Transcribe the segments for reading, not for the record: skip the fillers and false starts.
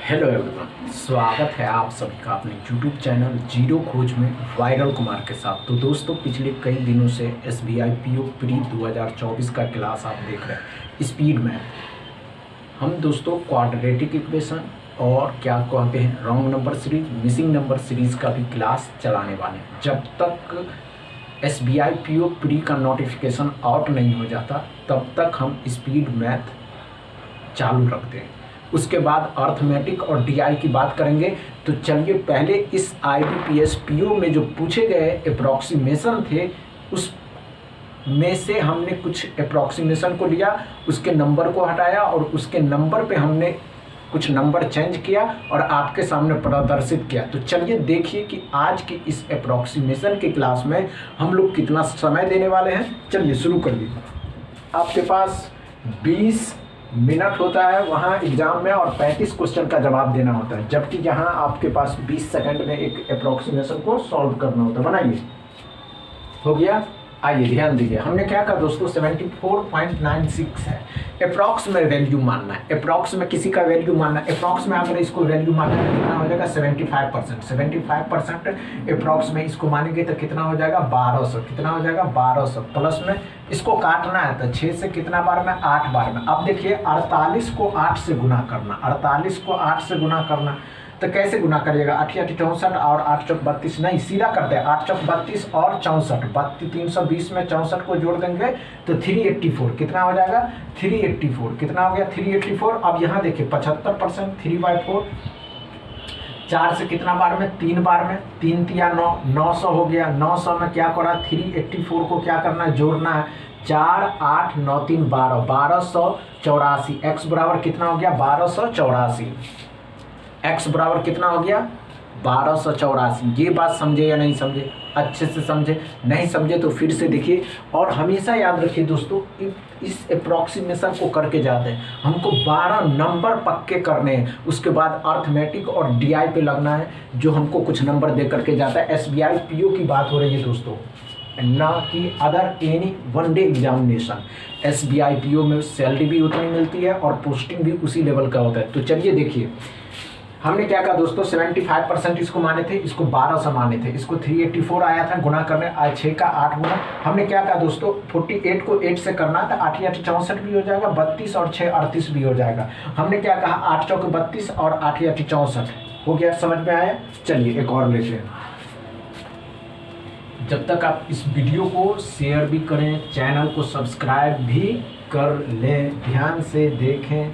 Hello everyone, स्वागत है आप सभी का अपने यूट्यूब चैनल जीरो खोज में वायरल कुमार के साथ। तो दोस्तों, पिछले कई दिनों से SBI PO प्री 2024 का क्लास आप देख रहे हैं। स्पीड में हम दोस्तों क्वाड्रेटिक इक्वेशन और क्या कहते हैं wrong number series, missing number series का भी क्लास चलाने वाले हैं। जब तक SBI PO प्री का नोटिफिकेशन आउट नहीं हो जाता तब तक हम स्पीड मैथ चालू रखते हैं। उसके बाद अर्थमेटिक और DI की बात करेंगे। तो चलिए पहले इस IBPS PO में जो पूछे गए अप्रॉक्सीमेशन थे उस में से हमने कुछ अप्रॉक्सीमेशन को लिया, उसके नंबर को हटाया और उसके नंबर पे हमने कुछ नंबर चेंज किया और आपके सामने प्रदर्शित किया। तो चलिए देखिए कि आज की इस अप्रॉक्सीमेशन की क्लास में हम लोग कितना समय देने वाले हैं। चलिए शुरू करिए। आपके पास 20 मिनट होता है वहाँ एग्जाम में और 35 क्वेश्चन का जवाब देना होता है, जबकि यहाँ आपके पास 20 सेकंड में एक अप्रॉक्सीमेशन को सॉल्व करना होता है। बनाइए, हो गया। आइए ध्यान दीजिए, हमने क्या कहा दोस्तों, 74.96 है। अप्रॉक्स में वैल्यू मानना है, अप्रॉक्स में किसी का वैल्यू मानना है। अप्रॉक्स में अगर इसको वैल्यू मानना है कितना हो जाएगा 75%। 75% अप्रॉक्स में इसको मानेंगे तो कितना हो जाएगा 1200। कितना हो जाएगा 1200 प्लस में इसको काटना है तो 6 से कितना बार में 8 बार में। अब देखिए 48 को 8 से गुना करना, 48 को 8 से गुना करना तो कैसे गुना करिएगा, 8 8 64 और 8 चौक 32, नहीं सीधा करते हैं 8 चौक 32 और 64, 320 में 64 को जोड़ देंगे तो 384 कितना हो जाएगा 384। कितना हो गया 384। अब यहाँ देखिए 75%, 3/4, 4 से कितना बार में 3 बार में, 3 तिया 9, 900 हो गया। 900 में क्या करा 384 को क्या करना है जोड़ना है, 4 8 9 3 12, 1284। x बराबर कितना हो गया 1284। x बराबर कितना हो गया 1284। ये बात समझे या नहीं समझे, अच्छे से समझे, नहीं समझे तो फिर से देखिए। और हमेशा याद रखिए दोस्तों, इस अप्रॉक्सीमेशन को करके जाते हैं हमको 12 नंबर पक्के करने हैं। उसके बाद अर्थमेटिक और DI पे लगना है जो हमको कुछ नंबर दे करके जाता है। SBI PO की बात हो रही है दोस्तों, ना कि other any one day examination. SBI PO में सैलरी भी उतनी मिलती है और पोस्टिंग भी उसी लेवल का होता है। तो चलिए देखिए, हमने क्या कहा दोस्तों, 75% इसको माने थे, इसको 1200 माने थे, इसको 384 आया था गुना करने, आज 6 का 8 गुना। हमने क्या कहा दोस्तों, 48 को 8 से करना था, 8 8 64 भी हो जाएगा, 32 और 6 38 भी हो जाएगा। हमने क्या कहा 8 चौक 32 और 8 8 64 हो गया। समझ में आया। चलिए एक और लेते हैं। जब तक आप इस वीडियो को शेयर भी करें, चैनल को सब्सक्राइब भी कर लें, ध्यान से देखें,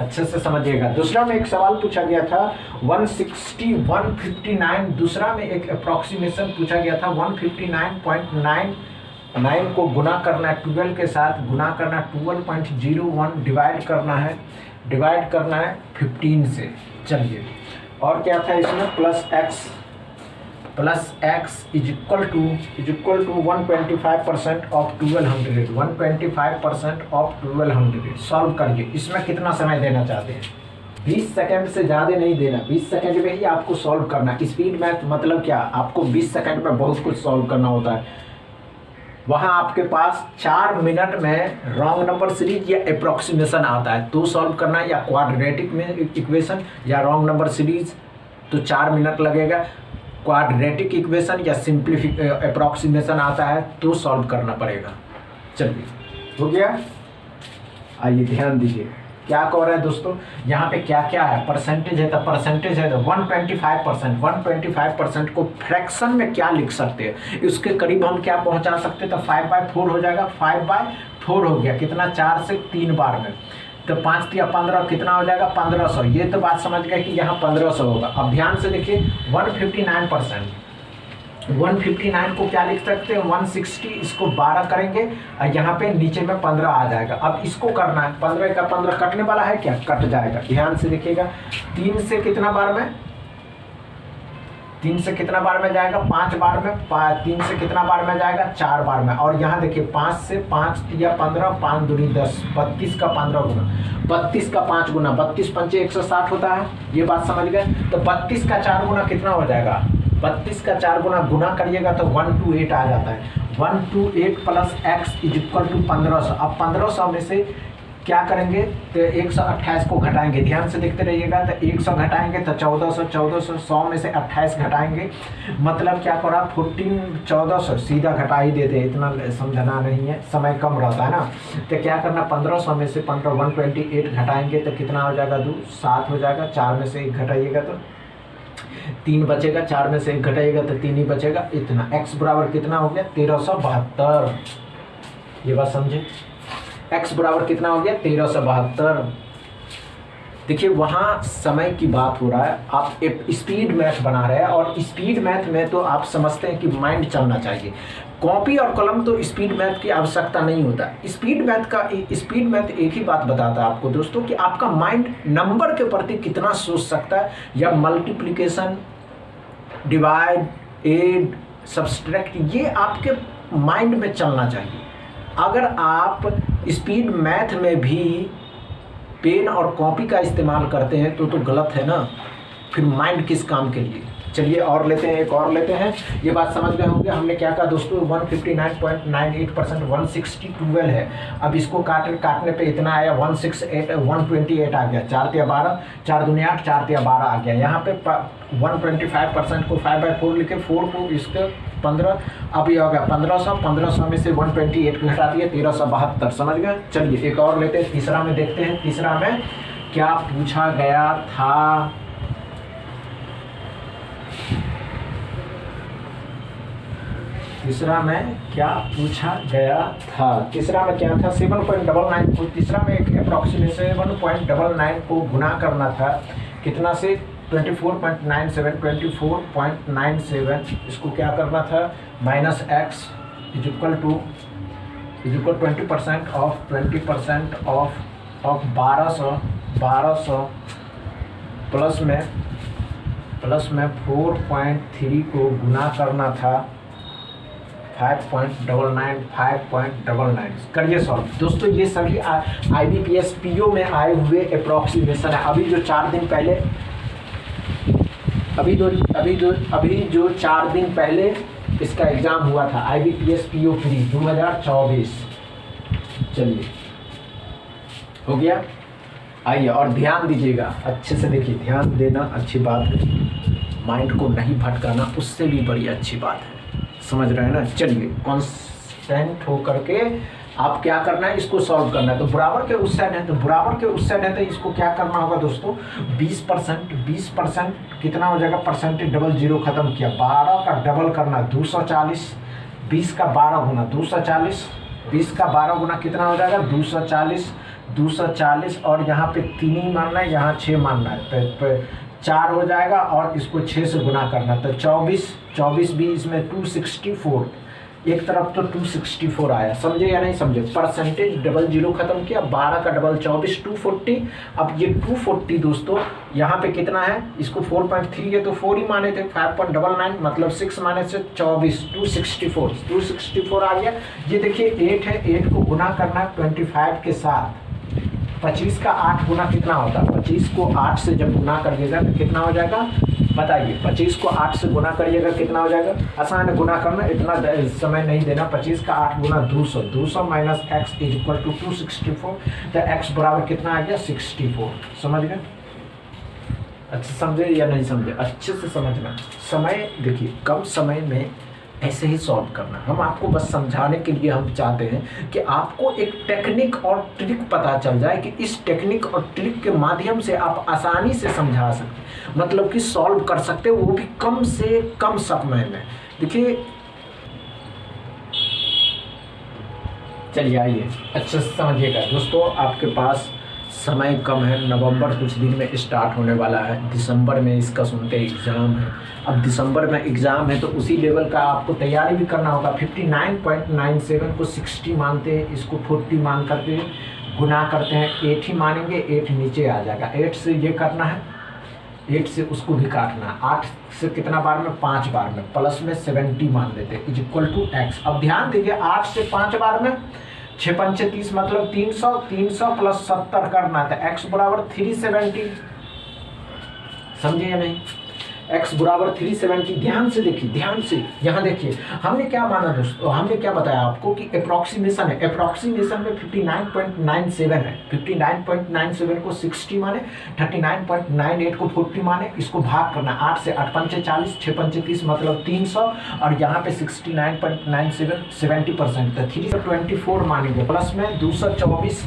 अच्छे से समझिएगा। दूसरा में एक सवाल पूछा गया था 160 159। दूसरा में एक अप्रॉक्सीमेशन पूछा गया था 159.99 को गुना करना है 12 के साथ, गुना करना है 12.01, डिवाइड करना है 15 से। चलिए, और क्या था इसमें plus x is equal to 125% of 1200, 125% of 1200। Solve करिए। इसमें कितना समय देना चाहते हैं, 20 सेकंड से ज़्यादा नहीं देना, 20 सेकंड में ही आपको सॉल्व करना है। स्पीड मैथ मतलब क्या, आपको 20 सेकंड में बहुत कुछ सॉल्व करना होता है। वहाँ आपके पास 4 मिनट में रॉन्ग नंबर सीरीज या अप्रॉक्सीमेशन आता है तो सॉल्व करना है, या क्वाड्रेटिक में इक्वेशन या रॉन्ग नंबर सीरीज तो 4 मिनट लगेगा। क्वाड्रेटिक इक्वेशन या अप्रॉक्सीमेशन आता है तो सॉल्व करना पड़ेगा। चलिए हो गया। आइए ध्यान दीजिए क्या कह रहा है दोस्तों, यहाँ पे क्या क्या है, परसेंटेज है तो परसेंटेज है तो 125%। 125% को फ्रैक्शन में क्या लिख सकते हैं, उसके करीब हम क्या पहुँचा सकते हैं, तो 5/4 हो जाएगा। 5/4 हो गया, कितना 4 से 3 बार में, तो 5 या 15 कितना हो जाएगा 1500। ये तो बात समझ गए कि यहाँ 1500 होगा। अब ध्यान से देखिए 159%, 159 को क्या लिख सकते हैं 160, इसको 12 करेंगे और यहाँ पे नीचे में 15 आ जाएगा। अब इसको करना है, 15 का 15 कटने वाला है क्या, कट जाएगा। ध्यान से देखिएगा 3 से कितना बार में, 3 से कितना बार में जाएगा 5 बार में, 3 से कितना बार में जाएगा 4 बार में। और यहाँ देखिए 5 से 5 या 15, 5 दूनी 10, 32 का 15 गुना, 32 का 5 गुना, 32 पंचे 160 होता है। ये बात समझ गए। तो 32 का 4 गुना कितना हो जाएगा, 32 का 4 गुना करिएगा तो 128 आ जाता है। 128 plus x is equal to 1500। अब 1500 में से क्या करेंगे तो 128 को घटाएंगे, ध्यान से देखते रहिएगा। तो 100 घटाएंगे तो 1400, 1400, 100 में से 28 घटाएंगे, मतलब क्या करा 1400 सीधा घटा ही देते हैं, इतना समझना नहीं है, समय कम रहता है ना। तो क्या करना 1500 में से 128 घटाएंगे तो कितना हो जाएगा 2, 7 हो जाएगा। 4 में से 1 घटाइएगा तो 3 बचेगा, 4 में से 1 घटाइएगा तो 3 ही बचेगा। इतना x बराबर कितना हो गया 1372। ये बात समझे, x बराबर कितना हो गया 1372। देखिए वहाँ समय की बात हो रहा है, आप एक स्पीड मैथ बना रहे हैं, और स्पीड मैथ में तो आप समझते हैं कि माइंड चलना चाहिए। कॉपी और कलम तो स्पीड मैथ की आवश्यकता नहीं होता। स्पीड मैथ एक ही बात बताता है आपको दोस्तों कि आपका माइंड नंबर के प्रति कितना सोच सकता है, या मल्टीप्लिकेशन, डिवाइड, एड, सब्सट्रैक्ट, ये आपके माइंड में चलना चाहिए। अगर आप स्पीड मैथ में भी पेन और कॉपी का इस्तेमाल करते हैं तो गलत है ना, फिर माइंड किस काम के लिए। चलिए और लेते हैं, एक और लेते हैं। ये बात समझ गए होंगे, हमने क्या कहा दोस्तों 159.98%, 16012 है। अब इसको काटने पे इतना आया 128 आ गया, 4 तिया 12, 4 दूनी 8, 4 तिया 12 आ गया। यहाँ पे 125% को 5/4 लिखे, 4 को इसके 15, अब ये हो गया 1500 में से 128 घटा दिए 1372, समझ गए। चलिए एक और लेते हैं, तीसरा में देखते हैं। तीसरा में क्या पूछा गया था, तीसरा में क्या पूछा गया था, तीसरा में क्या था 7.99 को, तीसरा में एक अप्रॉक्सीमेशन 7.99 को गुना करना था कितना से 24.97, इसको क्या करना था minus x is equal to 20% of 1200 plus में 4.3 को गुना करना था 5.99 करिए सॉल्व। दोस्तों ये सभी IBPS PO में आए हुए अप्रॉक्सीमेशन है। अभी जो 4 दिन पहले इसका एग्जाम हुआ था IBPS PO प्री 2024। चलिए हो गया, आइए और ध्यान दीजिएगा, अच्छे से देखिए, ध्यान देना अच्छी बात है, माइंड को नहीं भटकाना उससे भी बड़ी अच्छी बात है, समझ रहे हैं ना। चलिए कांस्टेंट हो करके आप क्या करना है, इसको सॉल्व करना है। तो बराबर के उस साइड है, तो इसको क्या करना होगा दोस्तों 20% कितना हो जाएगा, परसेंटेज डबल जीरो खत्म किया, 12 का डबल करना 240, 20 का 12 गुना 240, 20 का 12 गुना कितना हो जाएगा 240, और यहाँ पे 3 ही मानना है, यहाँ 6 मानना है, तो 4 हो जाएगा, और इसको 6 से गुना करना, तो 24 भी इसमें 264, एक तरफ तो 264 आया, समझे या नहीं समझे। परसेंटेज डबल जीरो खत्म किया, 12 का डबल 24, 240। अब ये 240 दोस्तों यहाँ पे कितना है, इसको 4.3 है तो 4 ही माने थे, 5.99 मतलब 6 माने से 24, 264 आ गया। ये देखिए 8 है, 8 को गुना करना 25 के साथ, 25 का 8 गुना कितना होता है, 25 को 8 से जब गुना करिएगा तो कितना हो जाएगा बताइए, 25 को 8 से गुना करिएगा कितना हो जाएगा, आसान है गुना करना, इतना समय नहीं देना। 25 का 8 गुना 200 minus x is equal to 264, तो x बराबर कितना आ गया 64, समझ गए। अच्छे समझे या नहीं समझे, अच्छे से समझना। समय देखिए कम समय में ऐसे ही सॉल्व करना, हम आपको बस समझाने के लिए हम चाहते हैं कि आपको एक टेक्निक और ट्रिक पता चल जाए कि इस टेक्निक और ट्रिक के माध्यम से आप आसानी से समझा सकते, मतलब कि सॉल्व कर सकते, वो भी कम से कम समय में। देखिए चलिए आइए अच्छे से समझिएगा दोस्तों, आपके पास समय कम है, नवंबर कुछ दिन में स्टार्ट होने वाला है, दिसंबर में इसका सुनते एग्ज़ाम है। अब दिसंबर में एग्ज़ाम है तो उसी लेवल का आपको तैयारी भी करना होगा। 59.97 को 60 मानते हैं, इसको 40 मान करके गुना करते हैं, 8 ही मानेंगे, 8 नीचे आ जाएगा, 8 से ये करना है, 8 से उसको भी काटना है, 8 से कितना बार में 5 बार में, प्लस में 70 मान देते हैं, इज इक्वल टू x। अब ध्यान दीजिए 8 से 5 बार में 6 पंचे 30 मतलब 300 प्लस 70 करना था, x बराबर 370, समझे या नहीं। x बराबर 370। ध्यान से देखिए, ध्यान से यहाँ देखिए, हमने क्या माना दोस्तों, हमने क्या बताया आपको कि अप्रोक्सीमेशन है, अप्रोक्सीमेशन में 59.97 है, 59.97 को 60 माने, 39.98 को 40 माने, इसको भाग करना, 8 से 8 पंचे 40, 6 पंचे 30 मतलब 300, और यहाँ पे 69.97 70%, तो 324 मानेंगे, प्लस में 224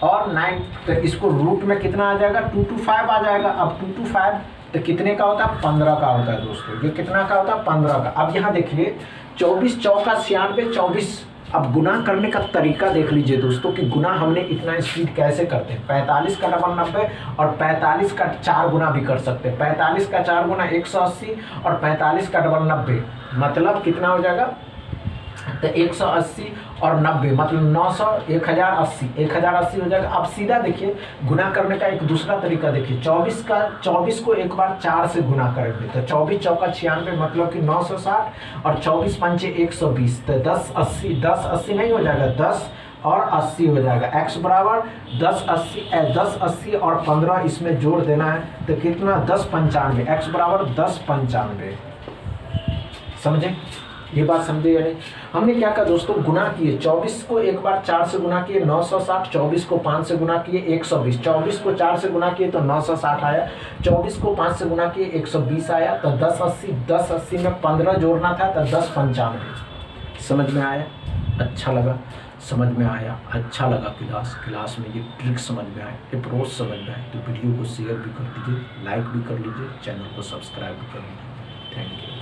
और 9, तो इसको रूट में कितना आ जाएगा, 225 आ जाएगा। अब 225 तो कितने का होता है, 15 का होता है दोस्तों, ये कितना का होता है, 15 का। अब यहाँ देखिए 24 चौका 96, 24, अब गुना करने का तरीका देख लीजिए दोस्तों कि गुना हमने इतना स्पीड कैसे करते हैं। 45 का डबल 90 और 45 का 4 गुना भी कर सकते हैं। 45 का 4 गुना 180 और 45 का डबल 90 मतलब कितना हो जाएगा, तो 180 और 90 मतलब 900, 1080, 1080 हो जाएगा। अब सीधा देखिए गुना करने का एक दूसरा तरीका देखिए, 24 को एक बार 4 से गुना करेंगे तो 24 चौका 96 मतलब कि 960 और 24 पंचे 120, तो 10 80 नहीं हो जाएगा, 10 और 80 हो जाएगा। x बराबर 10 80 और 15 इसमें जोड़ देना है तो कितना, 10 95, x बराबर 10 95। समझे, ये बात समझे या नहीं। हमने क्या कहा दोस्तों, गुना किए, 24 को एक बार 4 से गुना किए 960, 24 को 5 से गुना किए 120, 24 को 4 से गुना किए तो 960 आया, 24 को 5 से गुना किए 120 आया, तो 10 80 में 15 जोड़ना था तो 10 95। समझ में आया, अच्छा लगा, समझ में आया, अच्छा लगा। क्लास में ये ट्रिक समझ में आए, अप्रोच समझ में आए तो वीडियो को शेयर भी कर दीजिए, लाइक भी कर लीजिए, चैनल को सब्सक्राइब भी कर लीजिए। Thank you.